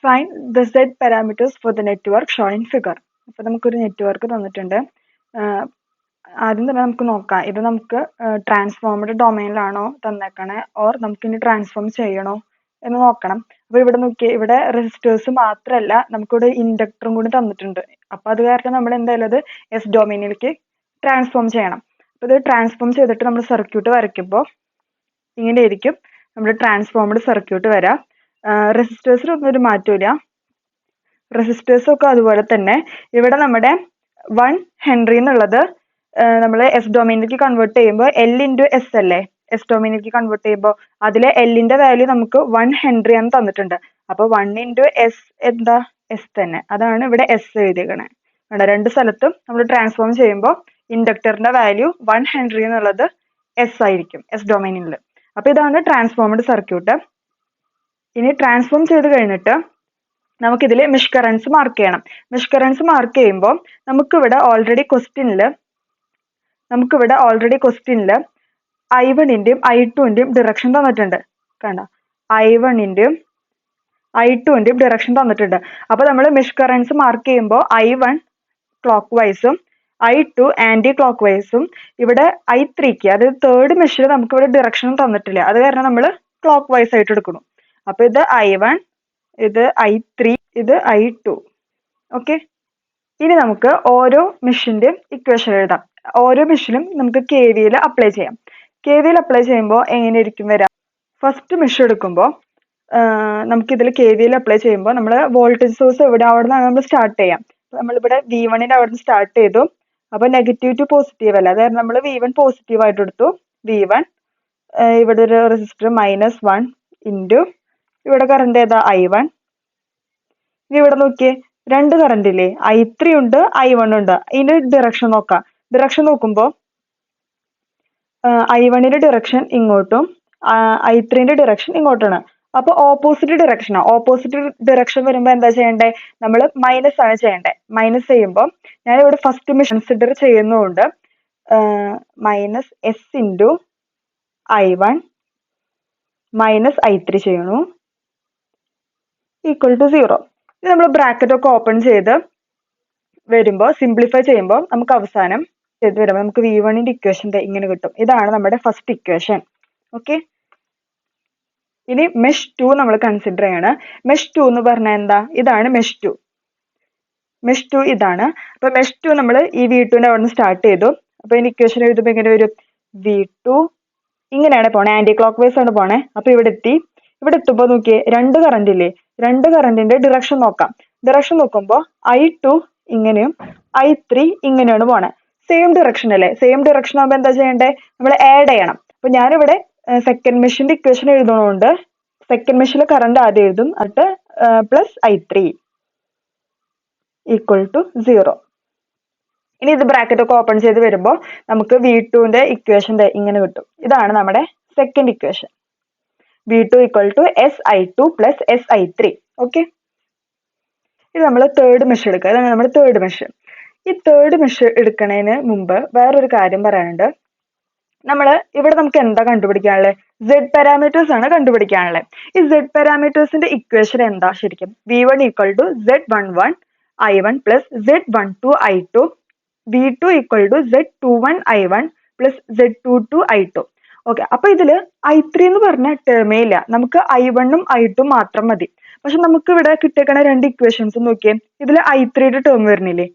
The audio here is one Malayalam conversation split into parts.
Find the Z parameters for the network shown in figure. അപ്പോൾ നമുക്കൊരു നെറ്റ്വർക്ക് തന്നിട്ടുണ്ട്. ആദ്യം തന്നെ നമുക്ക് നോക്കാം, ഇത് നമുക്ക് ട്രാൻസ്ഫോംഡ് ഡൊമൈനിലാണോ തന്നേക്കണേ, ഓർ നമുക്ക് ഇനി ട്രാൻസ്ഫോം ചെയ്യണോ എന്ന് നോക്കണം. അപ്പോൾ ഇവിടെ നോക്കിയേ, ഇവിടെ റെസിസ്റ്റേഴ്സ് മാത്രമല്ല, നമുക്കിവിടെ ഇൻഡക്ടറും കൂടി തന്നിട്ടുണ്ട്. അപ്പോൾ അത് കാരണം നമ്മൾ എന്തായാലും അത് എസ് ഡൊമൈനിലേക്ക് ട്രാൻസ്ഫോം ചെയ്യണം. അപ്പോൾ ഇത് ട്രാൻസ്ഫോം ചെയ്തിട്ട് നമ്മൾ സർക്യൂട്ട് വരയ്ക്കുമ്പോൾ ഇങ്ങനെയായിരിക്കും നമ്മുടെ ട്രാൻസ്ഫോംഡ് സർക്യൂട്ട് വരാം. റെസിസ്റ്റേഴ്സിനൊന്നും ഒരു മാറ്റമില്ല, റെസിസ്റ്റേഴ്സും ഒക്കെ അതുപോലെ തന്നെ. ഇവിടെ നമ്മുടെ 1 ഹെൻറി എന്നുള്ളത് നമ്മൾ എസ് ഡൊമൈനിലേക്ക് കൺവേർട്ട് ചെയ്യുമ്പോൾ എൽ ഇൻറ്റു എസ് അല്ലേ, എസ് ഡൊമൈനിലേക്ക് കൺവേർട്ട് ചെയ്യുമ്പോൾ അതിലെ എല്ലിന്റെ വാല്യൂ നമുക്ക് 1 ഹെൻറി എന്ന് തന്നിട്ടുണ്ട്. അപ്പോൾ 1 ഇൻറ്റു എസ് എന്താ, എസ് തന്നെ. അതാണ് ഇവിടെ എസ് എഴുതിയേക്കണേ. രണ്ട് സ്ഥലത്തും നമ്മൾ ട്രാൻസ്ഫോം ചെയ്യുമ്പോൾ ഇൻഡക്ടറിന്റെ വാല്യൂ 1 ഹെൻറി എന്നുള്ളത് എസ് ആയിരിക്കും എസ് ഡൊമൈനിൽ. അപ്പോൾ ഇതാണ് ട്രാൻസ്ഫോംഡ് സർക്യൂട്ട്. ഇനി ട്രാൻസ്ഫോം ചെയ്ത് കഴിഞ്ഞിട്ട് നമുക്കിതിൽ മെഷ് കറൻസ് മാർക്ക് ചെയ്യണം. മെഷ് കറൻസ് മാർക്ക് ചെയ്യുമ്പോൾ നമുക്കിവിടെ ഓൾറെഡി ക്വസ്റ്റ്യനിൽ I1-ന്റെയും I2-ന്റെയും ഡിറക്ഷൻ തന്നിട്ടുണ്ട്. കണ്ടോ, I1-ന്റെയും I2-ന്റെയും ഡിറക്ഷൻ തന്നിട്ടുണ്ട്. അപ്പോൾ നമ്മൾ മെഷ് കറൻസ് മാർക്ക് ചെയ്യുമ്പോൾ I1 ക്ലോക്ക് വൈസും I2 ആന്റി ക്ലോക്ക് വൈസും, ഇവിടെ I3ക്ക് അതായത് തേർഡ് മെഷിൽ നമുക്ക് ഇവിടെ ഡിറക്ഷൻ തന്നിട്ടില്ല, അത് കാരണം നമ്മൾ ക്ലോക്ക് വൈസ് ആയിട്ട് എടുക്കണം. അപ്പൊ ഇത് I1, ഇത് I3, ഇത് I2. ഓക്കെ, ഇനി നമുക്ക് ഓരോ മെഷിന്റെയും ഇക്വേഷൻ എഴുതാം. ഓരോ മെഷിലും നമുക്ക് KVL അപ്ലൈ ചെയ്യാം. KVL അപ്ലൈ ചെയ്യുമ്പോൾ എങ്ങനെയായിരിക്കും വരാം? ഫസ്റ്റ് മെഷ് എടുക്കുമ്പോൾ നമുക്കിതിൽ KVL അപ്ലൈ ചെയ്യുമ്പോൾ നമ്മൾ വോൾട്ടേജ് സോഴ്സ് അവിടെ നിന്നാണ് നമ്മൾ സ്റ്റാർട്ട് ചെയ്യാം. നമ്മളിവിടെ V1-ന്റെ അവിടെ നിന്ന് സ്റ്റാർട്ട് ചെയ്തു. അപ്പൊ നെഗറ്റീവ് ടു പോസിറ്റീവ് അല്ല, അതായത് നമ്മൾ V1 പോസിറ്റീവ് ആയിട്ട് എടുത്തു. V1 ഇവിടെ ഒരു റെസിസ്റ്റർ -1 ഇൻറ്റു ഇവിടെ കറണ്ട് ഏതാ, I1. ഇനി ഇവിടെ നോക്കിയേ, രണ്ട് കറണ്ട് ഇല്ലേ, I3 ഉണ്ട് I1 ഉണ്ട്. ഇതിന്റെ ഡിറക്ഷൻ നോക്കാം. ഡിറക്ഷൻ നോക്കുമ്പോൾ I1-ന്റെ ഡിറക്ഷൻ ഇങ്ങോട്ടും I3-ന്റെ ഡിറക്ഷൻ ഇങ്ങോട്ടാണ്. അപ്പൊ ഓപ്പോസിറ്റ് ഡിറക്ഷനാണ്. ഓപ്പോസിറ്റ് ഡിറക്ഷൻ വരുമ്പോൾ എന്താ ചെയ്യണ്ടേ, നമ്മൾ മൈനസ് ആണ് ചെയ്യണ്ടേ. മൈനസ് ചെയ്യുമ്പോൾ ഞാൻ ഇവിടെ ഫസ്റ്റ് മെഷ് കൺസിഡർ ചെയ്യുന്നതുകൊണ്ട് -S ഇൻറ്റു I1 -I3 ചെയ്യണു ഈക്വൽ ടു 0. ഇത് നമ്മൾ ബ്രാക്കറ്റ് ഒക്കെ ഓപ്പൺ ചെയ്ത് വരുമ്പോൾ സിംപ്ലിഫൈ ചെയ്യുമ്പോൾ നമുക്ക് അവസാനം ചെയ്ത് വരുമ്പോൾ നമുക്ക് V1-ന്റെ ഇക്വേഷൻ ഇങ്ങനെ കിട്ടും. ഇതാണ് നമ്മുടെ ഫസ്റ്റ് ഇക്വേഷൻ. ഓക്കെ, ഇനി മെഷ് 2 നമ്മൾ കൺസിഡർ ചെയ്യാണ്. മെഷ് 2 എന്ന് പറഞ്ഞാൽ എന്താ, ഇതാണ് മെഷ് 2. മെഷ് 2 ഇതാണ്. അപ്പൊ മെഷ് 2 നമ്മൾ ഈ V2-ന്റെ അവിടെ നിന്ന് സ്റ്റാർട്ട് ചെയ്തു. അപ്പൊ ഇതിന് ഇക്വേഷൻ എഴുതുമ്പോൾ എങ്ങനെ വരും, V2 ഇങ്ങനെയാണ് പോണേ, ആന്റി ക്ലോക്ക് വൈസ് ആണ് പോണേ. അപ്പൊ ഇവിടെ എത്തി. ഇവിടെ എത്തുമ്പോൾ നോക്കിയേ, രണ്ട് കറണ്ട് ഇല്ലേ, രണ്ട് കറണ്ടിന്റെ ഡിറക്ഷൻ നോക്കാം. ഡിറക്ഷൻ നോക്കുമ്പോൾ I2 ഇങ്ങനെയും I3 ഇങ്ങനെയാണ് പോണേ. സെയിം ഡിറക്ഷൻ അല്ലേ. സെയിം ഡിറക്ഷൻ ആകുമ്പോൾ എന്താ ചെയ്യണ്ടേ, നമ്മൾ ആഡ് ചെയ്യണം. അപ്പൊ ഞാനിവിടെ സെക്കൻഡ് മെഷിന്റെ ഇക്വേഷൻ എഴുതുന്നതുകൊണ്ട് സെക്കൻഡ് മെഷിലെ കറണ്ട് ആദ്യം എഴുതും, എന്നിട്ട് +I3 ഈക്വൽ ടു 0. ഇനി ഇത് ബ്രാക്കറ്റ് ഒക്കെ ഓപ്പൺ ചെയ്ത് വരുമ്പോൾ നമുക്ക് V2-ന്റെ ഇക്വേഷൻ ഇങ്ങനെ കിട്ടും. ഇതാണ് നമ്മുടെ second equation. V2 equal to SI2 + SI3. Okay, ഇത് നമ്മൾ തേർഡ് മെഷ് എടുക്കുക. ഇതാണ് നമ്മുടെ തേർഡ് മെഷ്. ഈ തേർഡ് മെഷ് എടുക്കുന്നതിന് മുമ്പ് വേറൊരു കാര്യം പറയാനുണ്ട്. ഇവിടെ നമുക്ക് എന്താ കണ്ടുപിടിക്കാനുള്ളത്, Z പാരാമീറ്റേഴ്സ് ആണ് കണ്ടുപിടിക്കാനുള്ളത്. ഈ Z പാരാമീറ്റേഴ്സിന്റെ ഇക്വേഷൻ എന്താ ശരിക്കും, V1 equal to Z11 I1 + Z12 I2, V2 equal to Z21 I1 + Z22 I2. Okay, അപ്പൊ ഇതില് I3 എന്ന് പറഞ്ഞ ടേമേ ഇല്ല, നമുക്ക് I1-ഉം I2 മാത്രം മതി. പക്ഷെ നമുക്ക് ഇവിടെ കിട്ടിയേക്കണ രണ്ട് ഇക്വേഷൻസ് നോക്കിയേ, ഇതില് I3-യുടെ ടേം വരുന്നില്ലേ,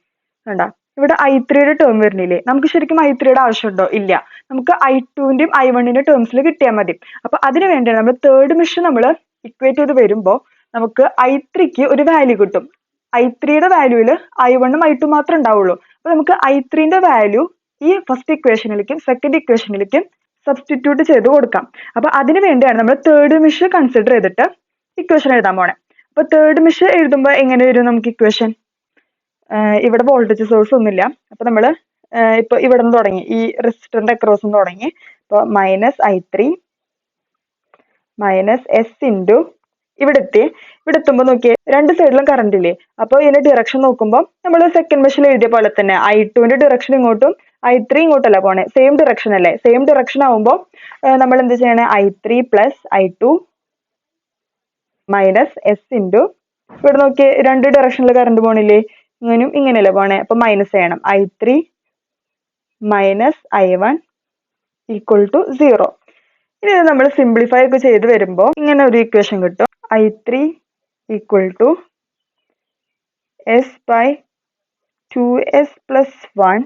കണ്ടാ ഇവിടെ I3-യുടെ ടേം വരുന്നില്ലേ. നമുക്ക് ശരിക്കും I3-യുടെ ആവശ്യമുണ്ടോ, ഇല്ല. നമുക്ക് I2-ന്റെയും I1-ന്റെയും ടേംസിൽ കിട്ടിയാൽ മതി. അപ്പൊ അതിന് വേണ്ടിയാണ് നമ്മൾ തേർഡ് മെഷ് നമ്മൾ ഇക്വേറ്റ് ചെയ്ത് വരുമ്പോൾ നമുക്ക് I3-ക്ക് ഒരു വാല്യൂ കിട്ടും. I3-യുടെ വാല്യൂല് I1-ഉം I2 മാത്രമേ ഉണ്ടാവുള്ളൂ. അപ്പൊ നമുക്ക് I3-ന്റെ വാല്യൂ ഈ ഫസ്റ്റ് ഇക്വേഷനിലേക്കും സെക്കൻഡ് ഇക്വേഷനിലേക്കും സബ്സ്റ്റിറ്റ്യൂട്ട് ചെയ്ത് കൊടുക്കാം. അപ്പൊ അതിന് വേണ്ടിയാണ് നമ്മൾ തേർഡ് മെഷ് കൺസിഡർ ചെയ്തിട്ട് ഇക്വേഷൻ എഴുതാൻ പോണേ. അപ്പൊ തേർഡ് മെഷ് എഴുതുമ്പോൾ എങ്ങനെ വരും നമുക്ക് ഇക്വേഷൻ, ഇവിടെ വോൾട്ടേജ് സോഴ്സ് ഒന്നുമില്ല. അപ്പൊ നമ്മൾ ഇപ്പൊ ഇവിടെ നിന്ന് തുടങ്ങി, ഈ റെസിസ്റ്ററിന്റെ അക്രോസ് തുടങ്ങി. ഇപ്പൊ -I3 -S ഇൻറ്റു ഇവിടെ എത്തി. ഇവിടെ എത്തുമ്പോൾ നോക്കിയേ, രണ്ട് സൈഡിലും കറണ്ട് ഇല്ലേ. അപ്പൊ ഇതിന്റെ ഡിറക്ഷൻ നോക്കുമ്പോൾ നമ്മൾ സെക്കൻഡ് മെഷിൽ എഴുതിയ പോലെ തന്നെ I2-ന്റെ ഡിറക്ഷൻ ഇങ്ങോട്ടും I3 ഇങ്ങോട്ടല്ല പോണേ, സെയിം ഡിറക്ഷൻ അല്ലേ. സെയിം ഡിറക്ഷൻ ആവുമ്പോൾ നമ്മൾ എന്ത് ചെയ്യണേ, I3 + I2 -S ഇൻറ്റു ഇവിടെ നോക്കിയേ, രണ്ട് ഡയറക്ഷനിൽ കറണ്ട് പോണില്ലേ, ഇങ്ങനെയും ഇങ്ങനെയല്ലേ പോണേ. അപ്പൊ മൈനസ് ചെയ്യണം. I3 minus I1 equal to 0. ഇനി ഇത് നമ്മൾ സിംപ്ലിഫൈ ഒക്കെ ചെയ്ത് വരുമ്പോൾ ഇങ്ങനെ ഒരു ഇക്വേഷൻ കിട്ടും. I3 equal to S/2S plus 1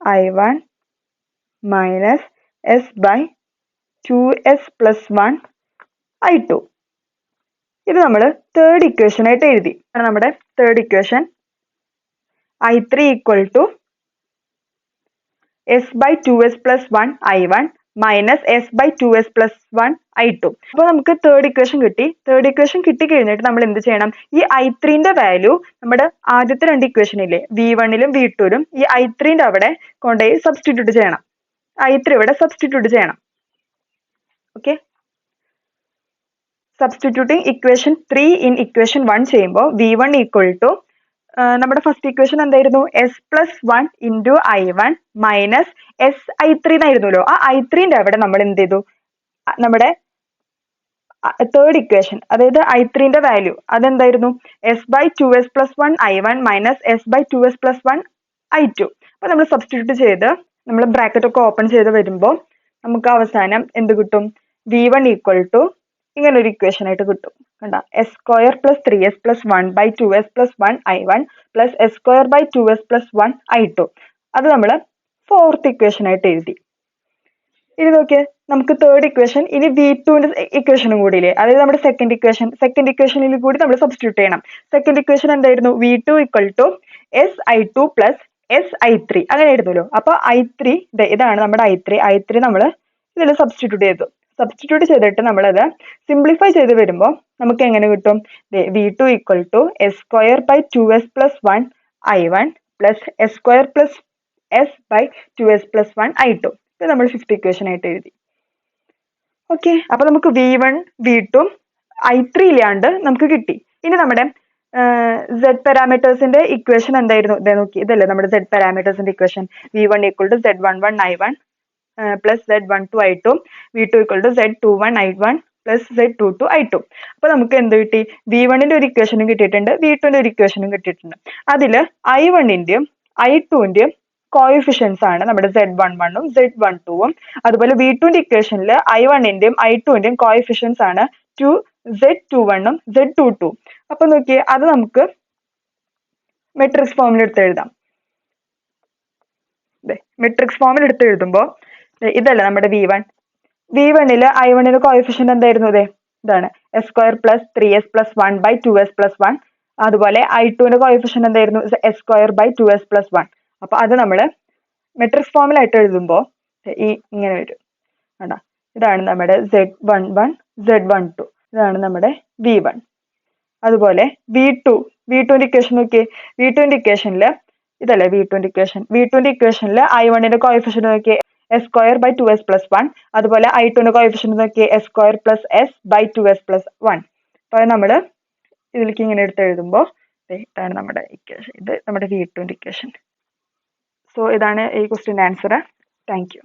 I1 minus S/2S plus 1 I2. ഇത് നമ്മൾ തേർഡ് ഇക്വേഷൻ ആയിട്ട് എഴുതി. നമ്മുടെ third equation I3 equal to S/2S plus 1 I1 minus S/2S plus 1 I2. അപ്പൊ നമുക്ക് തേർഡ് ഇക്വേഷൻ കിട്ടി. തേർഡ് ഇക്വേഷൻ കിട്ടി കഴിഞ്ഞിട്ട് നമ്മൾ എന്ത് ചെയ്യണം, ഈ I3ന്റെ വാല്യൂ നമ്മുടെ ആദ്യത്തെ രണ്ട് ഇക്വേഷൻ ഇല്ലേ, V1ലും V2ലും ഈ I3ന്റെ അവിടെ കൊണ്ടുപോയി സബ്സ്റ്റിറ്റ്യൂട്ട് ചെയ്യണം. I3 ഇവിടെ സബ്സ്റ്റിറ്റ്യൂട്ട് ചെയ്യണം. Okay, substituting equation 3 in equation 1 ചെയ്യുമ്പോൾ V1 ഈക്വൽ ടു നമ്മുടെ ഫസ്റ്റ് ഇക്വേഷൻ എന്തായിരുന്നു, S+1 into I1 minus SI3 എന്നായിരുന്നല്ലോ. ആ I3ന്റെ അവിടെ നമ്മൾ എന്ത് ചെയ്തു, നമ്മുടെ തേർഡ് ഇക്വേഷൻ, അതായത് I3ന്റെ വാല്യൂ അതെന്തായിരുന്നു, S/2S plus 1 I1 minus S/2S plus 1 I2. അപ്പൊ നമ്മൾ സബ്സ്റ്റിറ്റ്യൂട്ട് ചെയ്ത് നമ്മൾ ബ്രാക്കറ്റ് ഒക്കെ ഓപ്പൺ ചെയ്ത് വരുമ്പോൾ നമുക്ക് അവസാനം എന്ത് കിട്ടും, V1 ഈക്വൽ ടു ഇങ്ങനെ ഒരു ഇക്വേഷൻ ആയിട്ട് കിട്ടും. കണ്ട, S² plus 3S plus 1/2S plus 1 I1 plus S²/2S plus 1 I2. അത് നമ്മൾ ഫോർത്ത് ഇക്വേഷൻ ആയിട്ട് എഴുതി. ഇനി നോക്കിയേ, നമുക്ക് തേർഡ് ഇക്വേഷൻ, ഇനി V2ന്റെ ഇക്വേഷനും കൂടി ഇല്ലേ, അതായത് നമ്മുടെ സെക്കൻഡ് ഇക്വേഷനിൽ കൂടി നമ്മൾ സബ്സ്റ്റിറ്റ്യൂട്ട് ചെയ്യണം. സെക്കൻഡ് ഇക്വേഷൻ എന്തായിരുന്നു, V2 equal to SI2 plus SI3 അങ്ങനെ ആയിരുന്നല്ലോ. അപ്പൊ I3 ഇതാണ് നമ്മുടെ I3 നമ്മൾ ഇതിൽ സബ്സ്റ്റിറ്റ്യൂട്ട് ചെയ്തു. സബ്സ്റ്റിറ്റ്യൂട്ട് ചെയ്തിട്ട് നമ്മളത് സിംപ്ലിഫൈ ചെയ്ത് വരുമ്പോൾ നമുക്ക് എങ്ങനെ കിട്ടും, V2 equal to S²/2S plus 1 I1 plus S² plus S/2S plus 1 I2. ഇത് നമ്മൾ ഫിഫ്ത്ത് ഇക്വേഷൻ ആയിട്ട് എഴുതി. ഓക്കെ, അപ്പൊ നമുക്ക് V1 V2 I3 ഇല്ലാണ്ട് നമുക്ക് കിട്ടി. ഇനി നമ്മുടെ Z പാരാമീറ്റേഴ്സിന്റെ ഇക്വേഷൻ എന്തായിരുന്നു, നോക്കി, ഇതല്ലേ നമ്മുടെ Z പാരാമീറ്റേഴ്സിന്റെ equation, V1 equal to Z11 I1 plus Z12 I2, V2 equal to Z21 I1 plus Z22 I2. അപ്പൊ നമുക്ക് എന്ത് കിട്ടി, V1ന്റെ ഒരു ഇക്വേഷനും കിട്ടിയിട്ടുണ്ട്, V2ന്റെ ഒരു ഇക്വേഷനും കിട്ടിയിട്ടുണ്ട്. അതില് I1ന്റെയും I2ന്റെയും കോയിഫിഷ്യൻസ് ആണ് നമ്മുടെ Z11ഉം Z12ഉം. അതുപോലെ V2ന്റെ ഇക്വേഷനിൽ I1ന്റെയും I2ന്റെയും കോയിഫിഷ്യൻസ് ആണ് Z21ഉം Z22ഉം. അപ്പൊ നോക്കിയേ, അത് നമുക്ക് മെട്രിക്സ് ഫോമിൽ എടുത്ത് എഴുതാം. മെട്രിക്സ് ഫോമിൽ എടുത്ത് എഴുതുമ്പോൾ ഇതല്ലേ നമ്മുടെ V1ല് I1ന്റെ കോയിഫിഷ്യന്റ് എന്തായിരുന്നു, ഇതാണ് S² plus 3S plus 1/2S plus 1. അതുപോലെ I2ന്റെ കോയിഫിഷ്യന്റ് എന്തായിരുന്നു, S²/2S പ്ലസ് 1. അപ്പൊ അത് നമ്മൾ മെട്രിക്സ് ഫോമിലായിട്ട് എഴുതുമ്പോൾ ഇങ്ങനെ വരും. കണ്ടോ, ഇതാണ് നമ്മുടെ Z11 Z12, ഇതാണ് നമ്മുടെ V1. അതുപോലെ V2ന്റെ ഇക്വേഷൻ നോക്കിയേ, V2ന്റെ ഇക്വേഷനിൽ ഇതല്ലേ V2ന്റെ ഇക്വേഷനിൽ I1ന്റെ കോയിഫിഷ്യന്റ് നോക്കിയേ S²/2S പ്ലസ് 1. അതുപോലെ I2ന്റെ കോയിഫിഷ്യന്റ് നോക്കിയേ S² പ്ലസ് S/2S പ്ലസ് 1. അപ്പൊ നമ്മൾ ഇതിലേക്ക് ഇങ്ങനെ എടുത്ത് എഴുതുമ്പോൾ ഇതാണ് നമ്മുടെ ഇക്വേഷൻ, ഇത് നമ്മുടെ V2ന്റെ ഇക്വേഷൻ. സോ ഇതാണ് ഈ ക്വസ്റ്റ്യൻ്റെ ആൻസർ. Thank you.